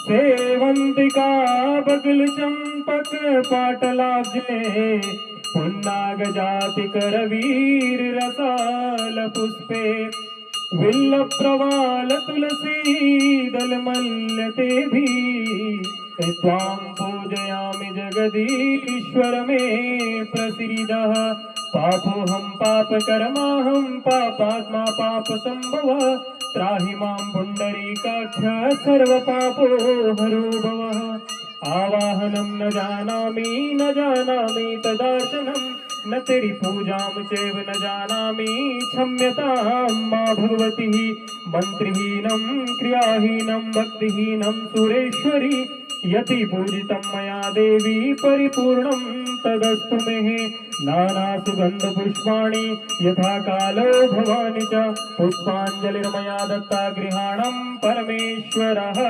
सेवंतिका बगल चंपक पाटलाब्जे पुन्नाग जाति करवीर रसाल पुष्पे विल्ल प्रवाल तुलसी दल मल्ल ते भी त्वां पूजयामि जगदीश्वर मे प्रसीदः पापोऽहं पापकर्माहं पापात्मा पापसंभवः त्राहि मां पुण्डरीकाक्ष सर्वपापो हरो भवः आवाहनं न जानामि तदार्चनं न तेरी पूजां चैव न जानामि क्षम्यतां मा भगवती मन्त्रहीनं क्रियाहीनं भक्तिहीनं सुरेश्वरी यति पूजितं मया देवी परिपूर्णं तदस्तु मे नानासुगन्धपुष्पाणि यथा कालो भवानि च पुष्पाञ्जलिर्मया दत्ता गृहाणं परमेश्वरः।